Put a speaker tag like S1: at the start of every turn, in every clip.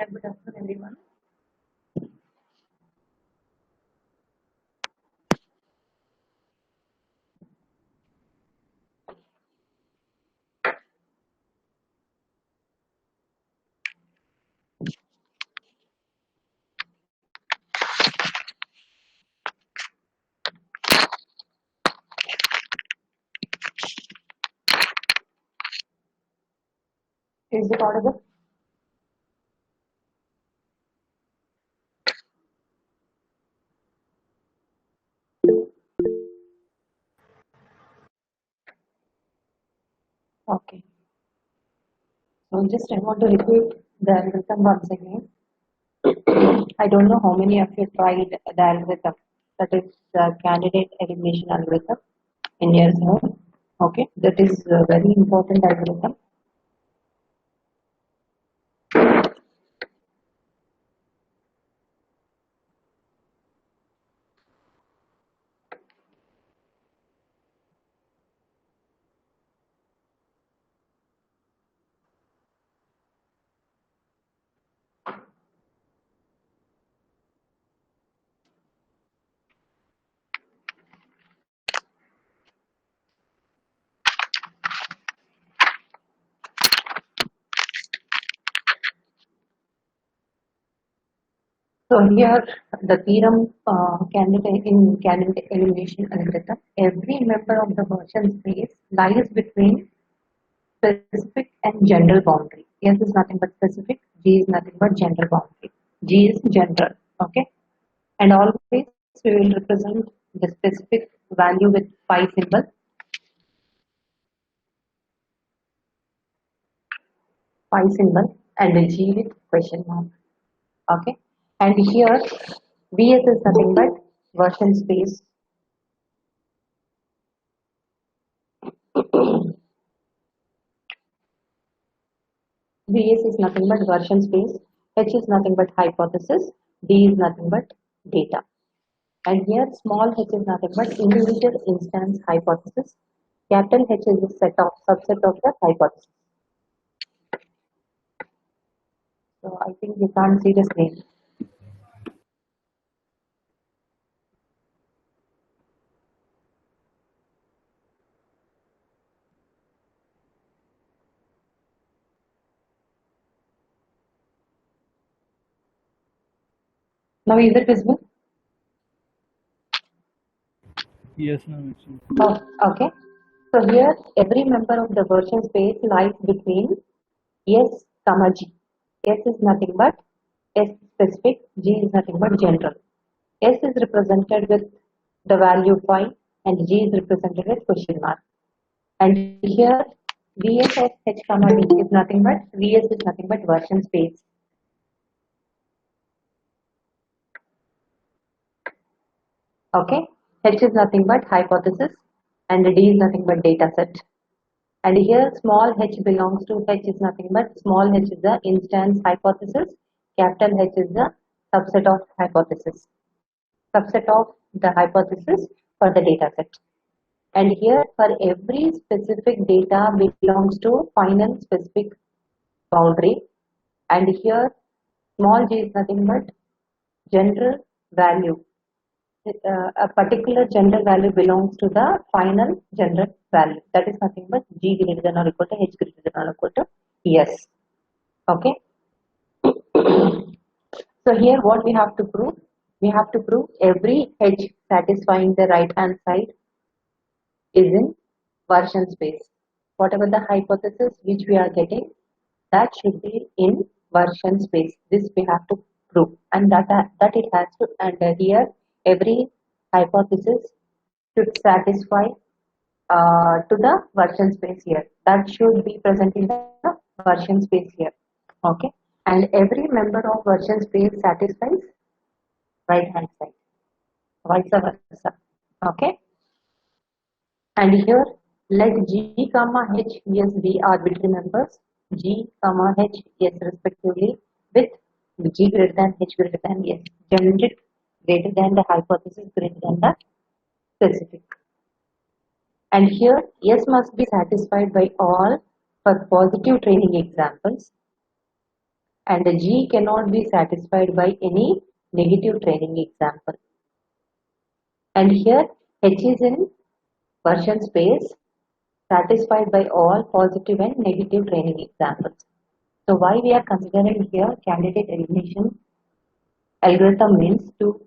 S1: Yeah, good afternoon, everyone. Is it audible? Okay. So just I want to repeat the algorithm once again. I don't know how many of you tried the algorithm. That is the candidate elimination algorithm in your zone. Okay. That is a very important algorithm. So here the theorem candidate elimination algorithm. Every member of the version space lies between specific and general boundary. S is nothing but specific, G is nothing but general boundary. G is general, okay? And always we will represent the specific value with pi symbol, and the G with question mark, okay? And here VS is nothing but version space. VS is nothing but version space, H is nothing but hypothesis, D is nothing but data. And here small h is nothing but individual instance hypothesis. Capital H is a subset of the hypothesis. So I think you can't see the screen. Now is it visible?
S2: Yes, ma'am.
S1: Oh, okay. So here every member of the version space lies between S, comma G. S is nothing but S specific, G is nothing but general. S is represented with the value phi and G is represented with question mark. And here VS of H comma D is nothing but VS is nothing but version space. Okay, H is nothing but hypothesis and D is nothing but data set. And here small h belongs to H is nothing but small h is the instance hypothesis, capital H is the subset of hypothesis, subset of the hypothesis for the data set. And here for every specific data belongs to final specific boundary. And here small g is nothing but general value. A particular general value belongs to the final general value. That is nothing but G greater than or equal to H greater than or equal to S. Okay. So here what we have to prove? We have to prove every H satisfying the right hand side is in version space. Whatever the hypothesis which we are getting, that should be in version space. This we have to prove, and that it has to. And here every hypothesis should satisfy to the version space here. That should be present in the version space here. Okay, and every member of version space satisfies right hand side, vice versa. Okay. And here let G comma H yes be arbitrary members G comma H yes respectively with G greater than H greater than yes, generic greater than the hypothesis greater than the specific. And here yes must be satisfied by all for positive training examples. and the G cannot be satisfied by any negative training example. And here H is in version space satisfied by all positive and negative training examples. So why we are considering here candidate elimination algorithm means to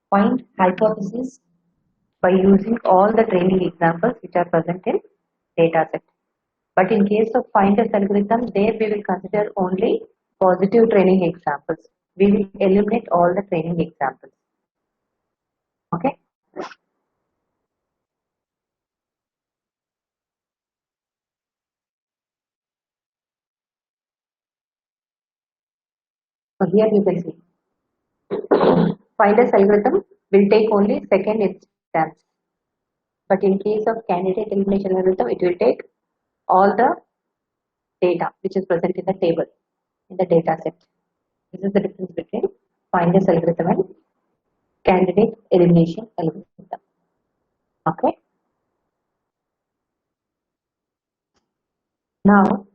S1: find hypothesis by using all the training examples which are present in dataset. But in case of finders algorithm, there we will consider only positive training examples. We will eliminate all the training examples. Okay. So here you can see finders algorithm will take only second instance. But in case of candidate elimination algorithm, it will take all the data which is present in the table, in the data set. This is the difference between finders algorithm and candidate elimination algorithm. Okay. Now,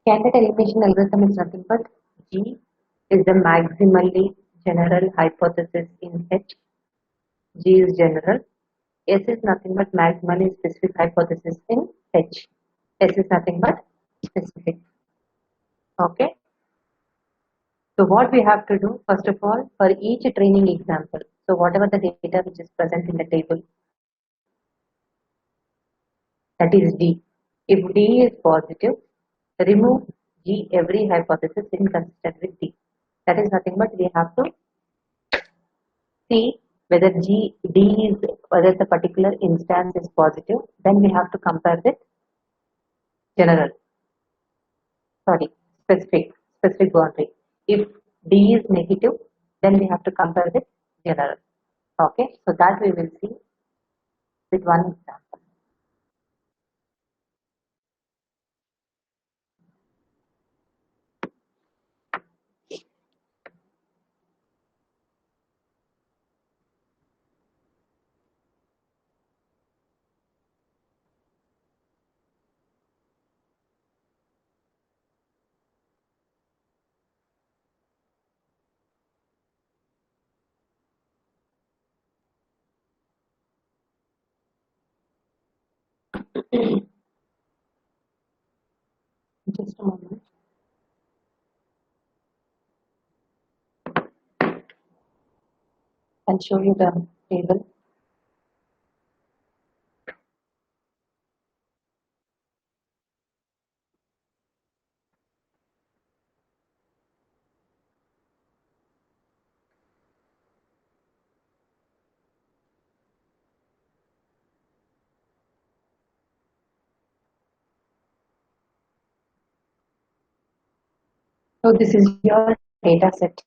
S1: candidate elimination algorithm is nothing but G is the maximally general hypothesis in H. G is general. S is nothing but maximally specific hypothesis in H. S is nothing but specific. Okay. So what we have to do, first of all, for each training example, so whatever the data which is present in the table, that is D. If D is positive, remove G every hypothesis inconsistent with D. That is nothing but we have to see whether D is whether the particular instance is positive. Then we have to compare with general. Sorry, specific boundary. If D is negative, then we have to compare with general. Okay, so that we will see with one example. Just a moment. I'll show you the table. So this is your data set.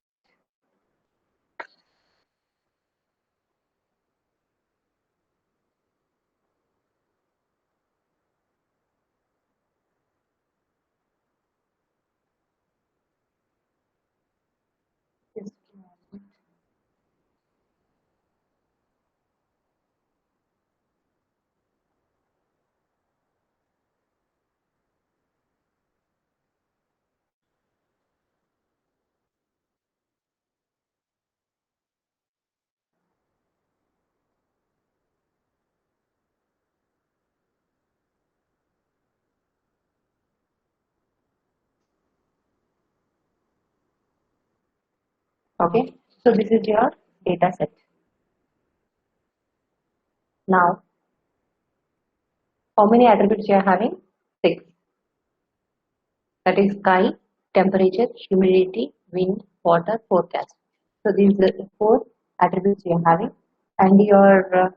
S1: Just a moment. Okay, so this is your data set. Now, how many attributes you are having? 6. That is sky, temperature, humidity, wind, water, forecast. So these are the 4 attributes you are having, and your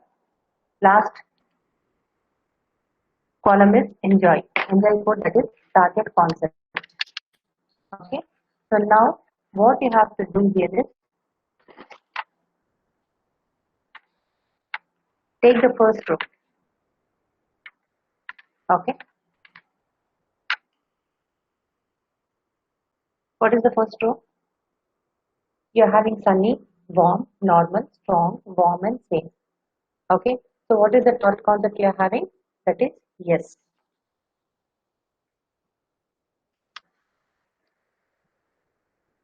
S1: last column is enjoy. Enjoy code, that is target concept. Okay. So now what you have to do here is take the first row. Okay. What is the first row? you're having sunny, warm, normal, strong, warm, and same. Okay, so what is the third concept you're having? That is yes.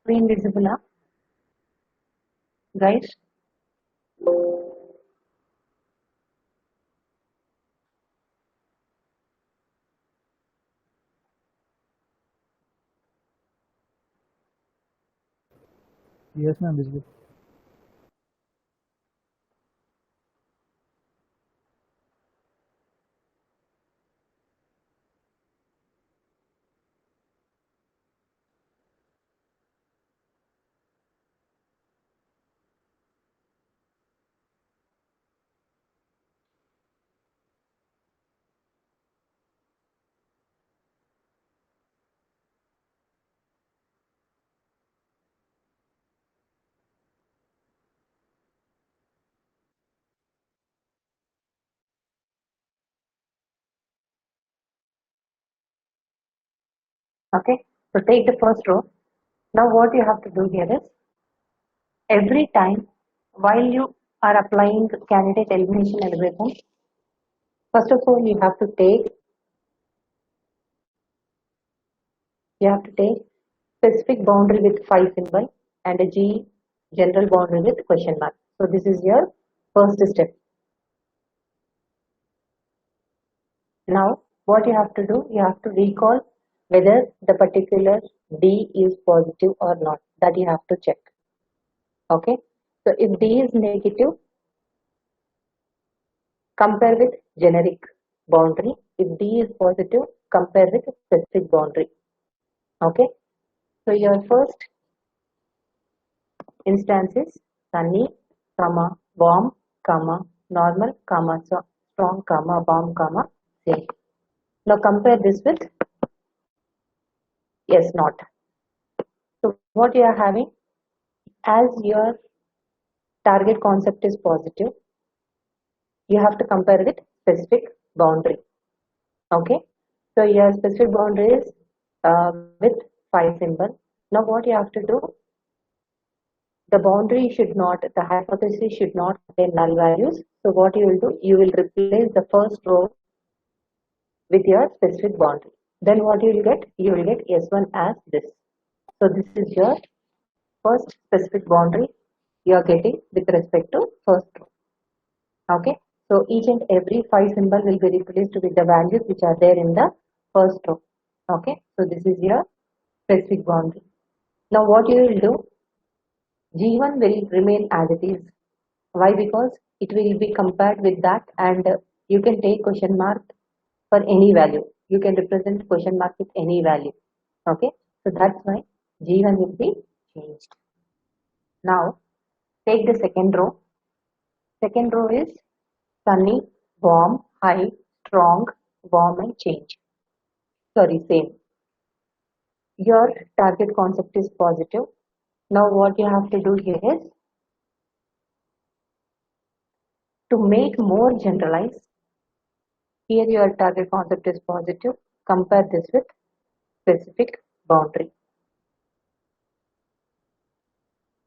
S1: Screen visible, huh? Guys?
S2: Yes, ma'am, visible.
S1: Okay, so take the first row. Now what you have to do here is every time while you are applying candidate elimination algorithm, first of all you have to take specific boundary with phi symbol and a G general boundary with question mark. So this is your first step. Now what you have to do, you have to recall whether the particular D is positive or not. That you have to check. Okay. So if D is negative, compare with generic boundary. If D is positive, compare with specific boundary. Okay. So your first instance is sunny, comma, warm, comma, normal, comma, so strong, comma, warm, comma, same. Now compare this with yes, not. So what you are having as your target concept is positive, you have to compare with specific boundary. Okay. So your specific boundary is with phi symbol. Now what you have to do, the boundary should not, the hypothesis should not contain null values. So what you will do, you will replace the first row with your specific boundary. Then what you will get? You will get S1 as this. So this is your first specific boundary you are getting with respect to first row. Okay. So each and every phi symbol will be replaced with the values which are there in the first row. Okay. So this is your specific boundary. Now what you will do? G1 will remain as it is. Why? Because it will be compared with that and you can take question mark for any value. You can represent question mark with any value. Okay. So that's why G1 will be changed. Now take the second row. Second row is sunny, warm, high, strong, warm and change. Sorry, same. Your target concept is positive. Now what you have to do here is to make more generalized. Here your target concept is positive. Compare this with specific boundary.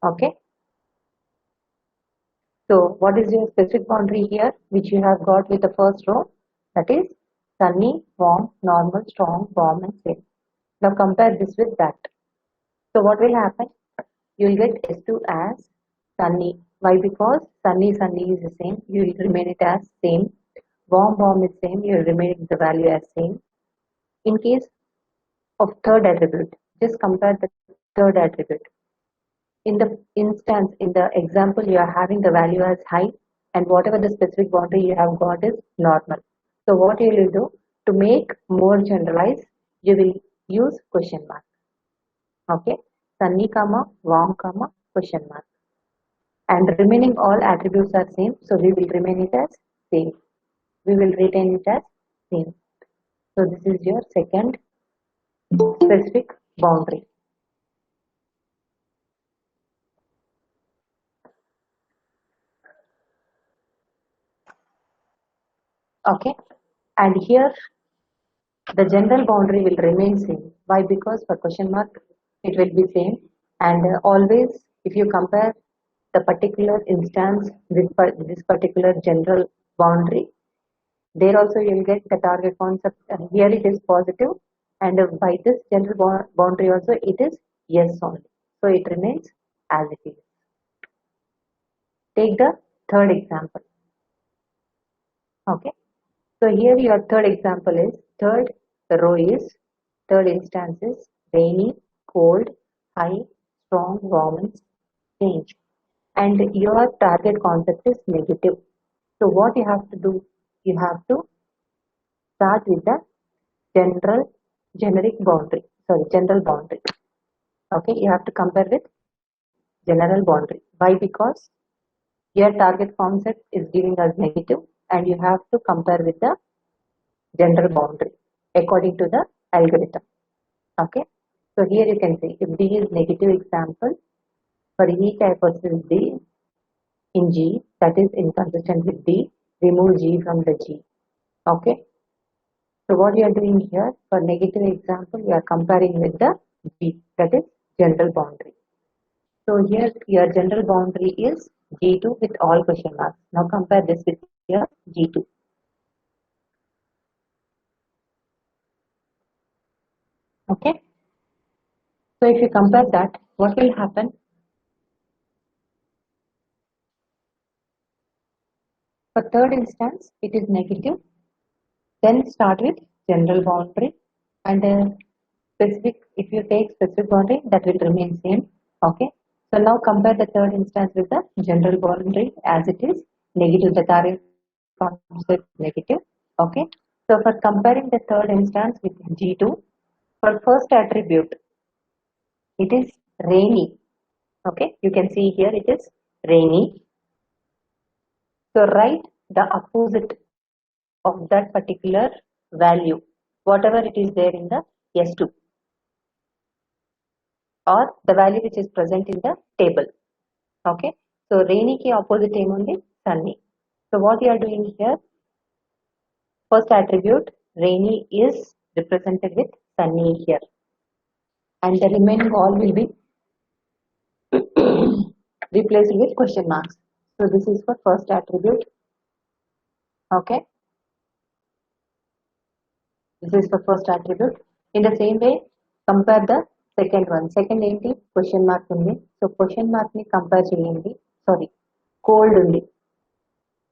S1: Okay. So what is your specific boundary here which you have got with the first row? That is sunny, warm, normal, strong, warm and same. Now compare this with that. So what will happen? You will get S2 as sunny. Why? Because sunny is the same. You will remain it as same. Warm is same. You will remain the value as same. In case of third attribute, just compare the third attribute. In the instance, in the example, you are having the value as high and whatever the specific boundary you have got is normal. So what you will do to make more generalized, you will use question mark. Okay, sunny comma, warm comma, question mark. And remaining all attributes are same, so we will remain it as same. We will retain it as same. So this is your second specific boundary. Okay, and here the general boundary will remain same. Why? Because for question mark it will be same and always if you compare the particular instance with this particular general boundary, there also you will get the target concept. Here it is positive, and by this general boundary also it is yes only. So it remains as it is. Take the third example. Okay. So here your third example is third instance is rainy, cold, high, strong, warm, and change. And your target concept is negative. So what you have to do? You have to start with the general boundary. Okay, you have to compare with general boundary. Why? Because your target concept is giving us negative, and you have to compare with the general boundary according to the algorithm. Okay, so here you can see if D is negative example, for each hypothesis D in G that is inconsistent with D, remove G from the G. Okay, so what you are doing here, for negative example, you are comparing with the G, that is general boundary. So here your general boundary is G2 with all question marks. Now compare this with your G2. Okay. So if you compare that, what will happen? For third instance, it is negative. Then start with general boundary, and specific. If you take specific boundary, that will remain same. Okay. So now compare the third instance with the general boundary as it is negative. The target concept negative. Okay. So for comparing the third instance with G2, for first attribute, it is rainy. Okay. You can see here it is rainy. So write the opposite of that particular value, whatever it is there in the S2, or the value which is present in the table. Okay. So rainy ki opposite name only sunny. So what you are doing here, first attribute rainy is represented with sunny here, and the remaining all will be replaced with question marks. So this is for first attribute. Okay. This is the first attribute. In the same way, compare the second one. Second ఏంటి question mark ఉంది. So question mark ని compare చేయండి. Sorry, cold ఉంది.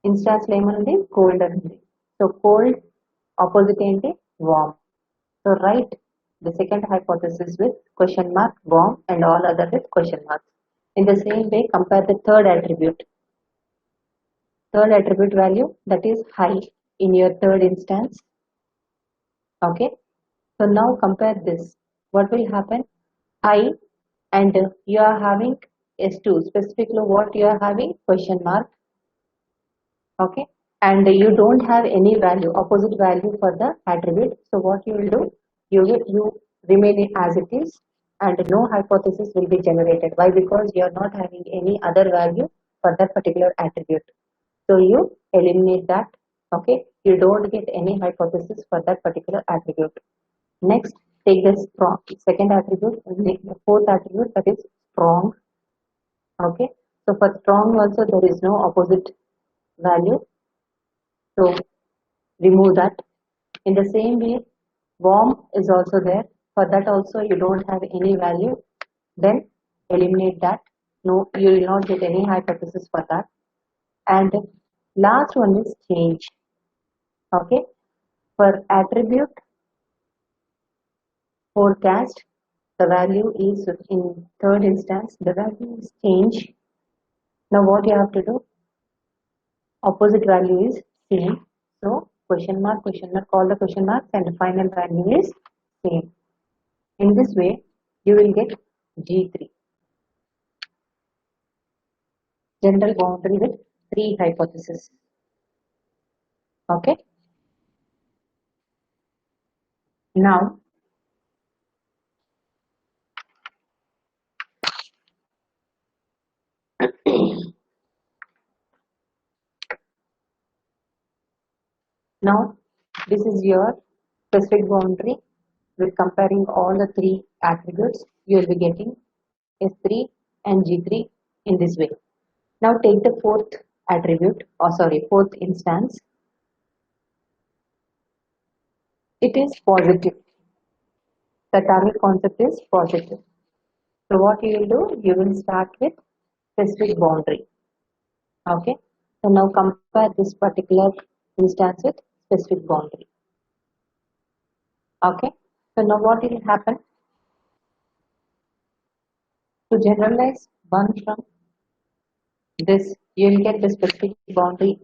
S1: Instance లో ఏమనుంది? Cold అని ఉంది. So cold opposite ఏంటి? Warm. So write the second hypothesis with question mark, warm, and all other with question marks. In the same way, compare the third attribute. Third attribute value, that is high in your third instance. Okay. So now compare this. What will happen? I, and you are having S2. Specifically what you are having? Question mark. Okay. And you don't have any value, opposite value for the attribute. So what you will do? You remain it as it is, and no hypothesis will be generated. Why? Because you are not having any other value for that particular attribute. So you eliminate that. Okay. You don't get any hypothesis for that particular attribute. Next, take the strong second attribute, the fourth attribute, that is strong. Okay. So for strong also there is no opposite value. So remove that. In the same way, warm is also there. For that also you don't have any value. Then eliminate that. No, you will not get any hypothesis for that. And last one is change. Okay. For attribute forecast, the value is in third instance, the value is change. Now what you have to do? Opposite value is same. So question mark, all the question marks, and the final value is same. In this way, you will get G3. General boundary with 3 hypotheses. Okay. Now, now this is your specific boundary with comparing all the 3 attributes. You will be getting S3 and G3 in this way. Now take the fourth attribute, or sorry, fourth instance. It is positive. The target concept is positive. So what you will do, you will start with specific boundary. Okay. So now compare this particular instance with specific boundary. Okay. So now what will happen? To generalize one from this, you will get the specific boundary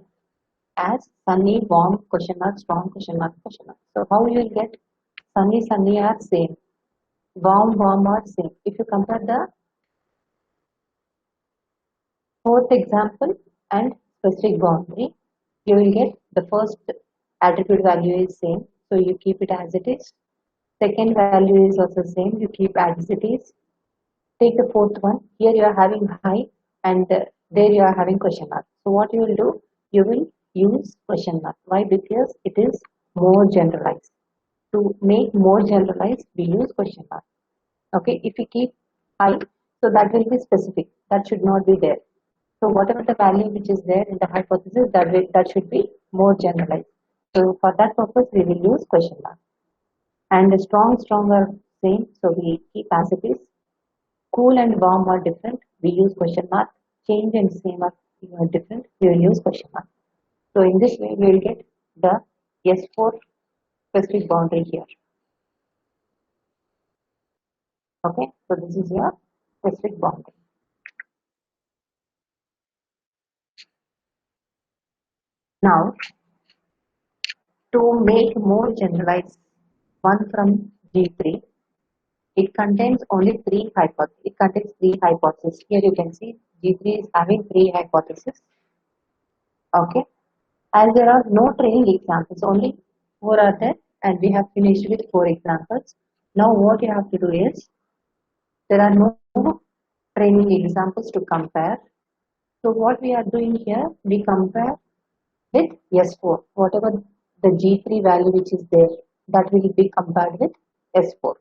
S1: as sunny, warm, question mark, strong, question mark, question mark. So how you will get sunny, sunny are same, warm, warm are same. If you compare the fourth example and specific boundary, you will get the first attribute value is same, so you keep it as it is. Second value is also same, you keep as it is. Take the fourth one. Here you are having high and there you are having question mark. So what you will do? You will use question mark. Why? Because it is more generalized. To make more generalized, we use question mark. Okay. If we keep high, so that will be specific. That should not be there. So whatever the value which is there in the hypothesis, that should be more generalized. So for that purpose, we will use question mark. And the strong, are same. So we keep as it is. Cool and warm are different. We use question mark. Change and same are different. We will use question mark. So in this way, we will get the S4 specific boundary here. Okay. So this is your specific boundary. Now, to make more generalized one from G3, it contains only three hypotheses. It contains three hypotheses. Here you can see G3 is having three hypotheses. Okay. As there are no training examples, only four are there, and we have finished with four examples. Now what you have to do is, there are no training examples to compare. So what we are doing here, we compare with S4. Whatever the G3 value which is there, that will be compared with S4.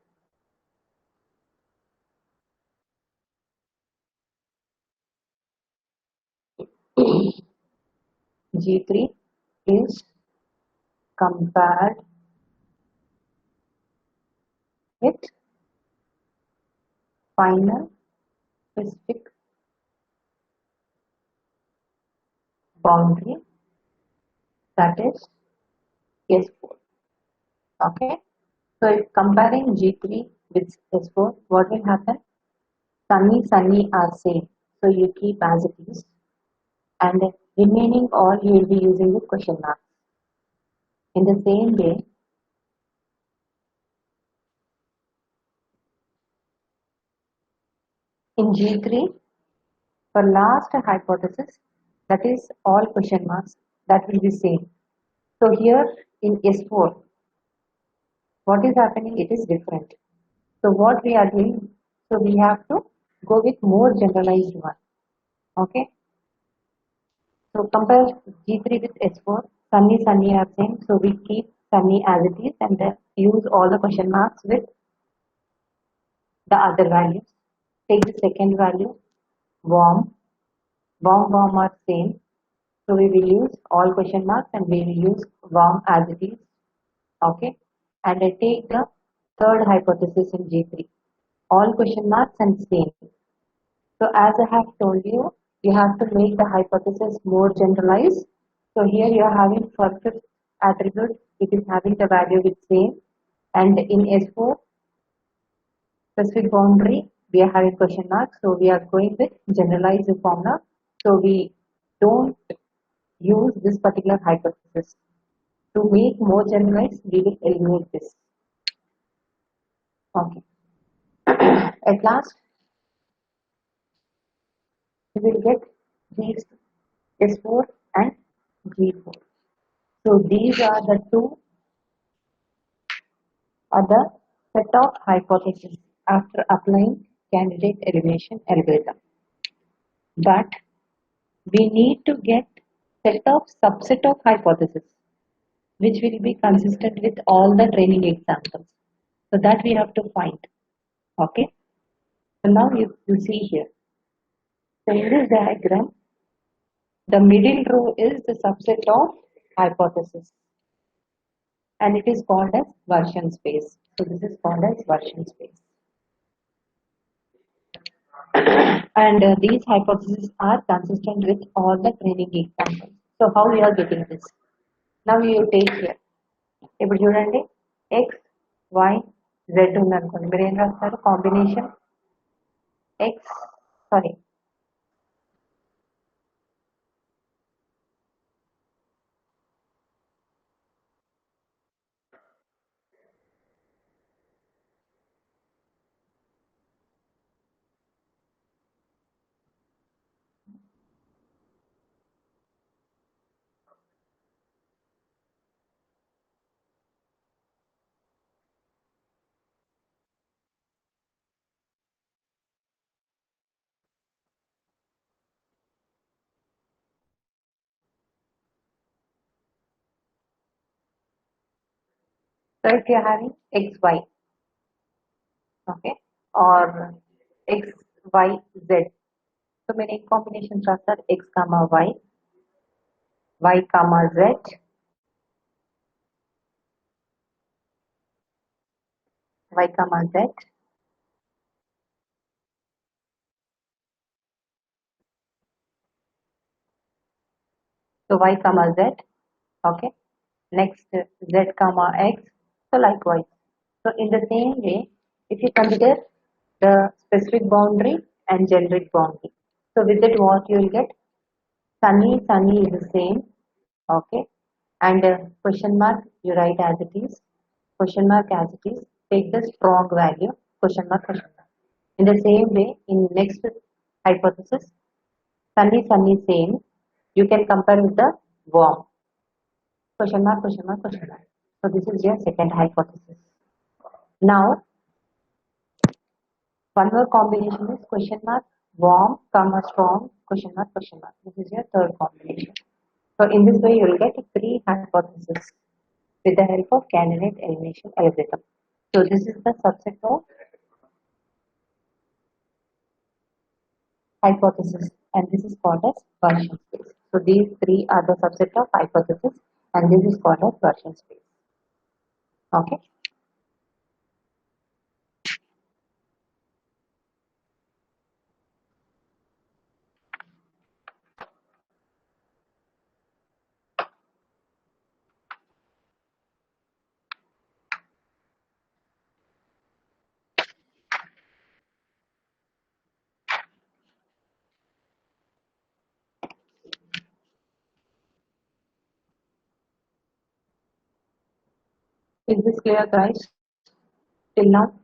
S1: G3 is compared with final specific boundary, that is S4. Okay. So if comparing G3 with S4, what will happen? Sunny are same. So you keep as it is. And remaining all you will be using with question mark. In the same way, in G3, for last hypothesis, that is all question marks, that will be same. So here in S4, what is happening? It is different. So what we are doing? So we have to go with more generalized one. Okay. So compare G3 with S4. Sunny are same. So we keep sunny as it is and then use all the question marks with the other values. Take the second value, warm. Warm are same. So we will use all question marks and we will use warm as it is. Okay. And I take the third hypothesis in G3. All question marks and same. So as I have told you, you have to make the hypothesis more generalized. So here you are having for fifth attribute, it is having the value with same. And in S4, specific boundary, we are having question mark. So we are going with generalized formula. So we don't use this particular hypothesis. To make more generalized, we will eliminate this. Okay. At last, we will get these S4 and G4. So these are the two other set of hypotheses after applying candidate elimination algorithm. But we need to get set of subset of hypotheses which will be consistent with all the training examples. So that we have to find. Okay. So now you see here. So in this diagram, the middle row is the subset of hypothesis and it is called as version space. So this is called as version space. And these hypotheses are consistent with all the training examples. So how we are getting this? Now you take here. ఇప్పుడు చూడండి x, y, z ఉందనుకోండి మీరు ఏం రాస్తారు combination x sorry so if you are having x, y, okay, or x, y, z. So many combinations are x comma y, y comma z, y comma z, so y comma z, okay. Next z comma x, so likewise. So in the same way, if you consider the specific boundary and generic boundary, so with it what you will get? Sunny, sunny is the same, okay, and question mark you write as it is, question mark as it is, take the strong value, question mark, question mark. In the same way, in next hypothesis, sunny, sunny same, you can compare with the warm, question mark, question mark, question mark. So this is your second hypothesis. Now, one more combination is question mark, warm, comma, strong, question mark, question mark. This is your third combination. So in this way, you will get three hypotheses with the help of candidate elimination algorithm. So this is the subset of hypothesis and this is called as version space. So these three are the subset of hypothesis and this is called as version space. Okay. Is this clear, guys? Till now?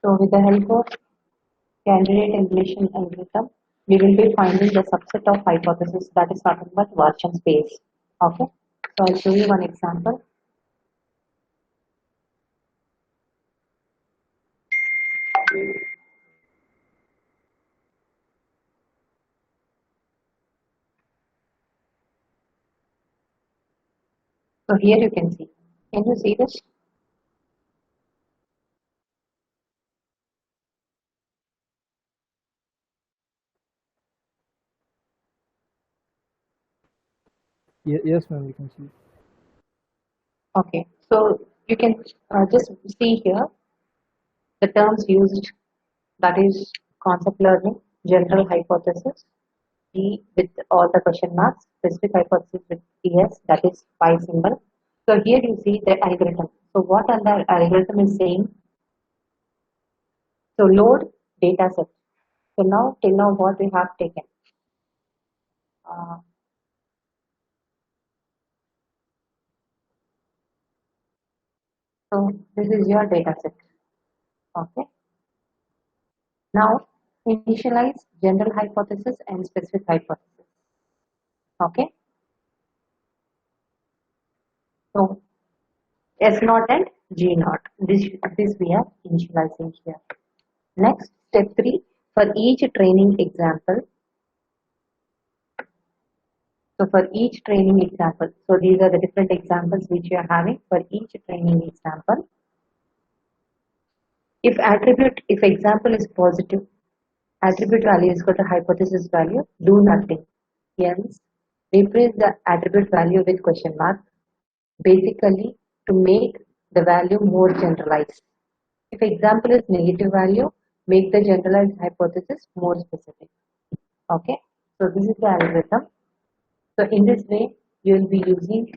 S1: So with the help of candidate elimination algorithm, we will be finding the subset of hypothesis that is nothing but version space. Okay. So I'll show you one example. So here you can see. Can you see this?
S2: Yes, ma'am, we can see.
S1: Okay. So you can just see here the terms used, that is concept learning, general hypothesis, G with all the question marks, specific hypothesis with PS, that is pi symbol. So here you see the algorithm. So what the algorithm is saying? So load data set. So now till now what we have taken. Uh, so this is your data set. Okay. Now initialize general hypothesis and specific hypothesis. Okay. So S naught and G naught. This we are initializing here. Next, step 3, for each training example. So for each training example, so these are the different examples which you are having for each training example. If example is positive, attribute value is equal to hypothesis value, do nothing. Hence, replace the attribute value with question mark, basically to make the value more generalized. If example is negative value, make the generalized hypothesis more specific. Okay, so this is the algorithm. So in this way, you will be using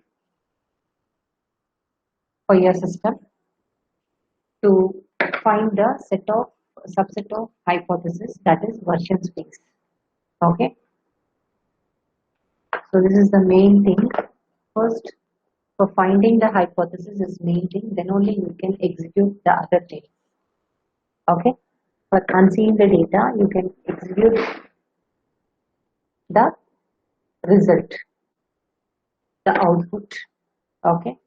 S1: for your system to find the subset of hypothesis, that is version space. Okay, so this is the main thing. First, for finding the hypothesis is main thing, then only you can execute the other thing. Okay, for unseeing the data, you can execute the result, the output. Okay.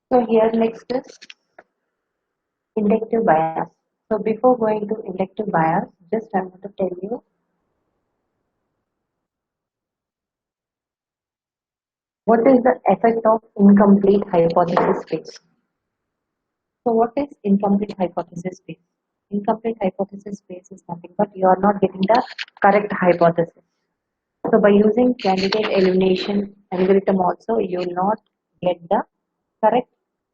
S1: So here next is inductive bias. So before going to inductive bias, just I want to tell you what is the effect of incomplete hypothesis space. So what is incomplete hypothesis space? Incomplete hypothesis space is nothing but you are not getting the correct hypothesis. So by using candidate elimination algorithm also, you will not get the correct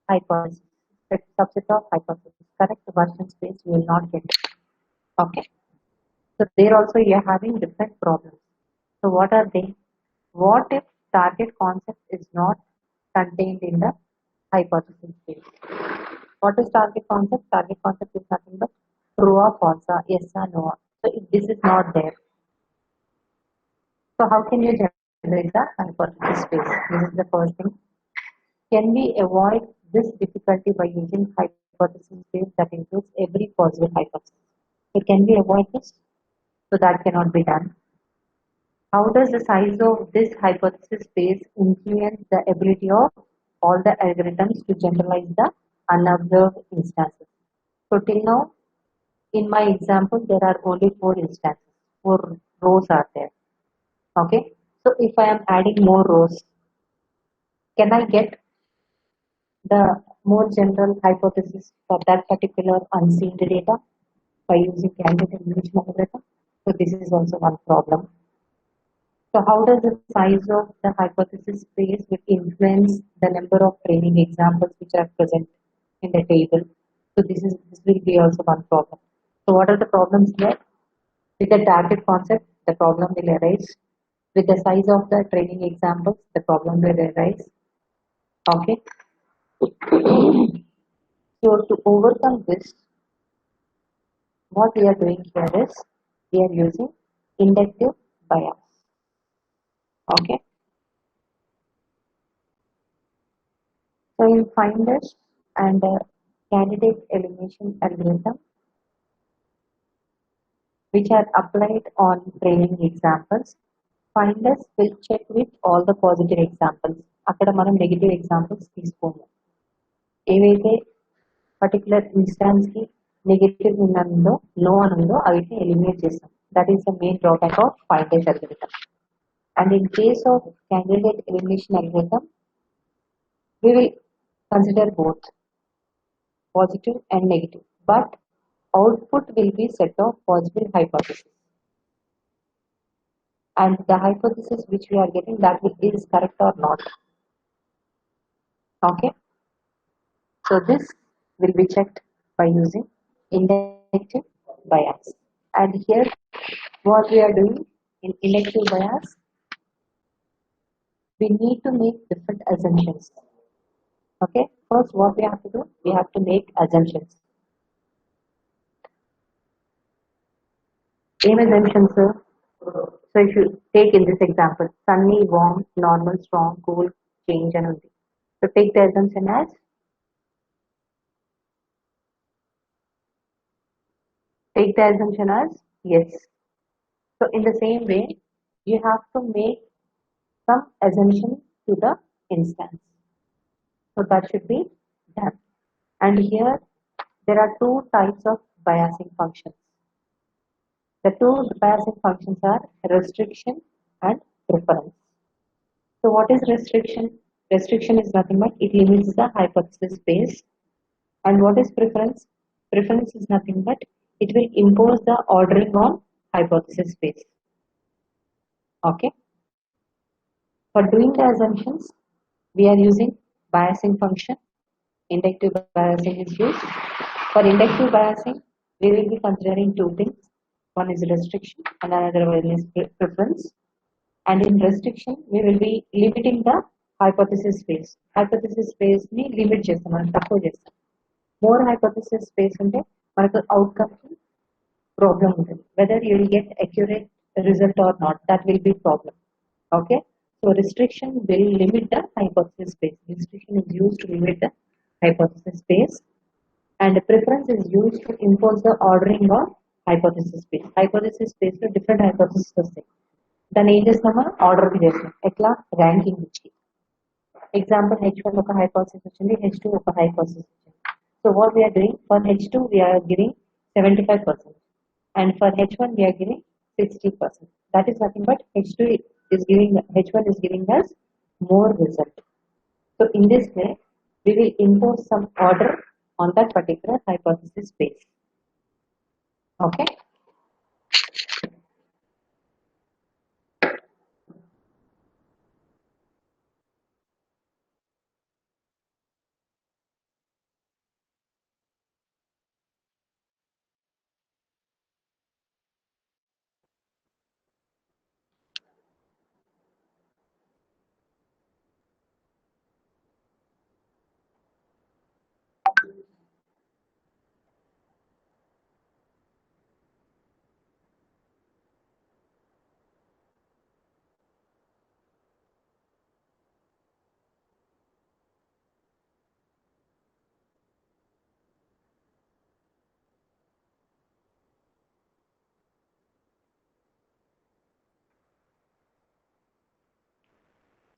S1: hypothesis, the subset of hypothesis, correct version space you will not get. Okay. So there also you are having different problems. So what are they? What if target concept is not contained in the hypothesis space? What is target concept? Target concept is nothing but true or false, or yes or no. So if this is not there, so how can you generate the hypothesis space? This is the first thing. Can we avoid this difficulty by using hypothesis space that includes every possible hypothesis? So can we avoid this? So that cannot be done. How does the size of this hypothesis space influence the ability of all the algorithms to generalize the unobserved instances? So till now, in my example, there are only 4 instances, 4 rows are there. Okay. So if I am adding more rows, can I get the more general hypothesis for that particular unseen data by using candidate elimination algorithm? So this is also one problem. So how does the size of the hypothesis space will influence the number of training examples which are present in the table? So this will be also one problem. So what are the problems here? With the target concept, the problem will arise. With the size of the training examples, the problem will arise. Okay. So to overcome this, what we are doing here is we are using inductive bias. Okay. So in finders and candidate elimination algorithm, which are applied on training examples, finders will check with all the positive examples. అక్కడ మనం negative examples తీసుకోము. ఏవైతే particular instance కి negative ఉన్నదో no అని ఉందో అవిటిని eliminate చేస్తాం. That is the main drawback of finders algorithm. And in case of candidate elimination algorithm, we will consider both positive and negative, but output will be set of possible hypothesis, and the hypothesis which we are getting, that is correct or not. Okay, so this will be checked by using inductive bias. And here what we are doing in inductive bias, we need to make different assumptions. Okay, first what we have to do, we have to make assumptions. Aim assumptions, sir. So if you take in this example, sunny, warm, normal, strong, cool, change and undi. So take the assumption as yes. So in the same way, you have to make some assumption to the instance. So that should be done. And here there are two types of biasing functions. The two biasing functions are restriction and preference. So what is restriction? Restriction is nothing but it limits the hypothesis space. And what is preference? Preference is nothing but it will impose the ordering on hypothesis space. Okay. For doing the assumptions, we are using biasing function. Inductive biasing is used. For inductive biasing, we will be considering two things. One is restriction and another one is preference. And in restriction, we will be limiting the hypothesis space. Hypothesis space ni limit చేస్తాం మనం తక్కువ చేస్తాం. More hypothesis space ఉంటే మనకు outcome కి problem ఉంటుంది. Whether you will get accurate result or not, that will be problem. Okay. So restriction will limit the hypothesis space. Restriction is used to limit the hypothesis space, and preference is used to impose the ordering of hypothesis space. Hypothesis space లో different hypotheses వస్తాయి. దాన్ని ఏం చేస్తామా order చేస్తాం ఎట్లా ranking ఇచ్చి example H1 ఒక hypothesis వచ్చింది H2 ఒక హైపోథసిస్ వచ్చింది so what we're doing for H2 we're giving 75% and for H1 we are giving 60%. That is nothing but H1 is giving us more result. So in this way we will impose some order on that particular hypothesis space. Okay.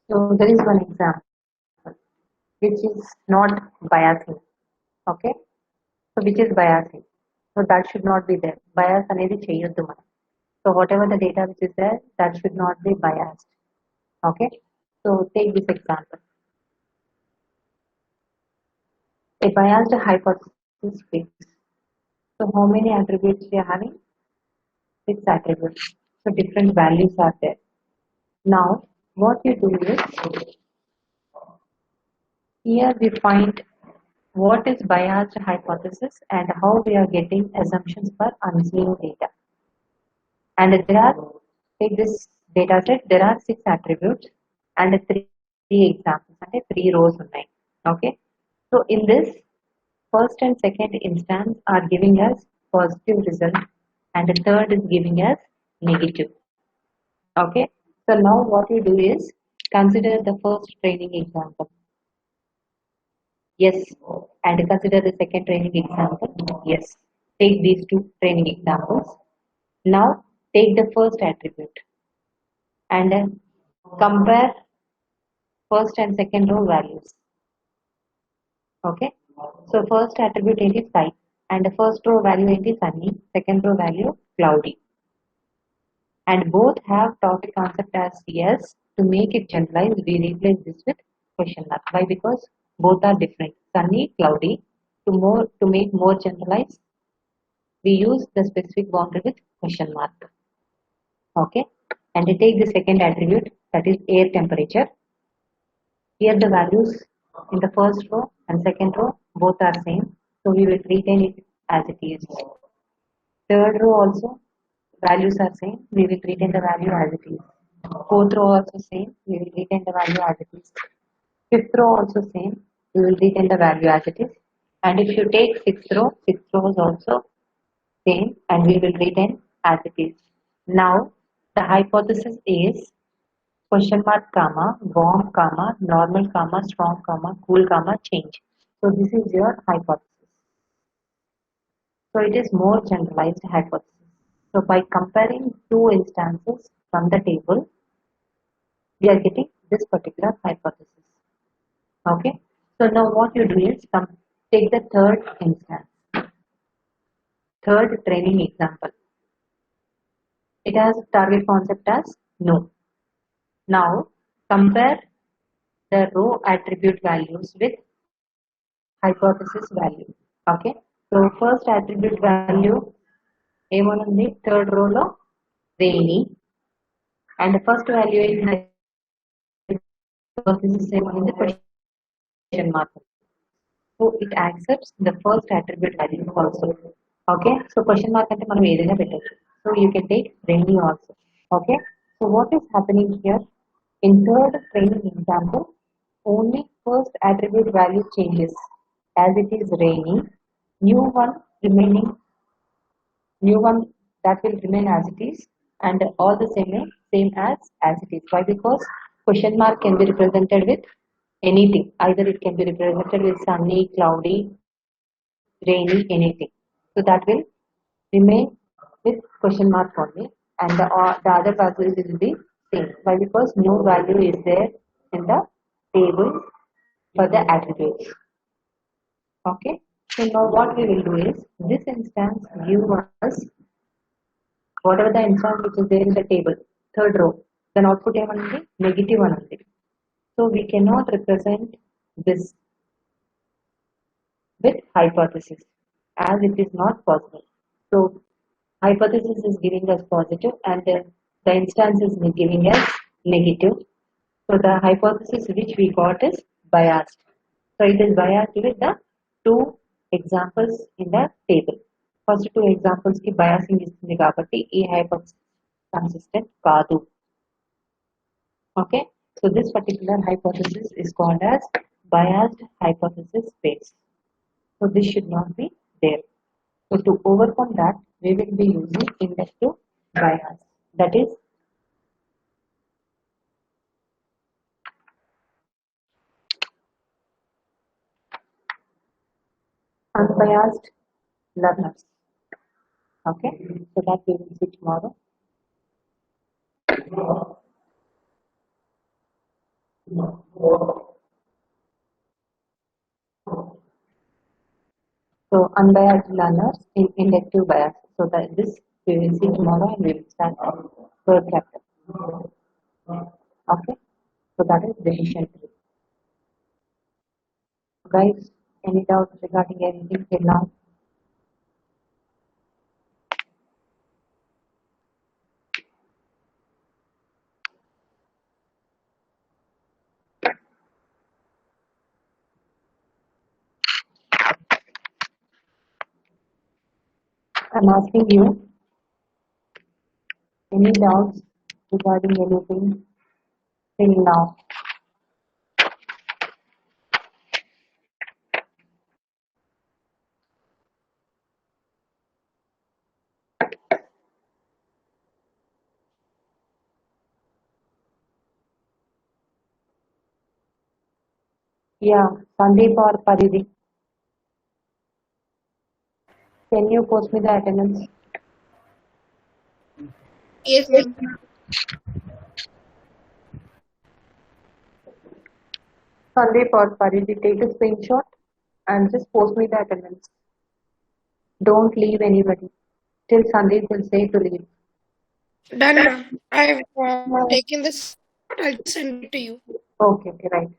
S1: So there is one example which is not biasing. Okay. So which is biasing? So that should not be there. Bias అనేది చేయొద్దు మనం. So whatever the data which is there, that should not be biased. Okay. So take this example. A biased hypothesis space. So how many attributes we are having? 6 attributes. So different values are there. Now what you do is here we find what is biased hypothesis and how we are getting assumptions for unseen data. And there are, take this data set, there are 6 attributes and 3 examples and 3 rows ఉన్నాయి. Okay. So in this first and second instance are giving us positive result and the third is giving us negative. Okay. So now what you do is consider the first training example. Yes. And consider the second training example. Yes. Take these 2 training examples. Now take the first attribute and compare first and second row values. Okay. So first attribute is type and the first row value is sunny, second row value cloudy. And both have topic concept as yes. To make it generalized, we replace this with question mark. Why? Because both are different. Sunny, cloudy. To make more generalized, we use the specific boundary with question mark. Okay. And we take the second attribute, that is air temperature. Here the values in the first row and second row both are same. So we will retain it as it is. Third row also values are same. We will retain the value as it is. Fourth row also same. We will retain the value as it is. Fifth row also same. We will retain the value as it is. And if you take sixth row is also same and we will retain as it is. Now the hypothesis is question mark comma, warm comma, normal comma, strong comma, cool comma, change. So this is your hypothesis. So it is more generalized hypothesis. So by comparing 2 instances from the table, we are getting this particular hypothesis. Okay. So now what you do is Take the third instance, third training example. It has target concept as no. Now compare the row attribute values with hypothesis value. Okay. So first attribute value ఏమనుంది third row లో rainy and the first value in hypothesis ఏమనుంది question mark. So it accepts the first attribute value also. Okay. So question mark అంటే మనం ఏదైనా పెట్టచ్చు. So you can take rainy also. Okay. So what is happening here? In third training example, only first attribute value changes as it is rainy. New one that will remain as it is, and all the same as it is. Why? Because question mark can be represented with anything. Either it can be represented with sunny, cloudy, rainy, anything. So that will remain with question mark only, and the other values will be same. Why? Because no value is there in the table for the attributes. Okay. So now what we will do is this instance give us whatever the instance which is there in the table, third row, then output ఏమనుంది negative అనుంది. So we cannot represent this with hypothesis as it is not possible. So hypothesis is giving us positive and the instance is giving us negative. So the hypothesis which we got is biased. So it is biased with the two examples in the table. First two examples ki biasing istundi kabatti ee hypothesis consistent kaadu. Okay. So this particular hypothesis is called as biased hypothesis space. So this should not be there. So to overcome that, we will be using inductive bias. That is unbiased learners. Okay. So that we will see tomorrow. So unbiased learners in inductive bias. So that this we will see tomorrow and we will start third chapter. Okay. So that is decision tree. Guys, any doubts regarding anything till now? I'm asking you, any doubts regarding anything till now? Yeah, Sandeep or Paridhi. Can you post me the attendance?
S3: Yes, ma'am.
S1: Sandeep or Paridhi, take a screenshot and just post me the attendance. Don't leave anybody till Sandeep will say to leave.
S3: Done, ma'am. I've taken this. I'll send it to you.
S1: Okay, right.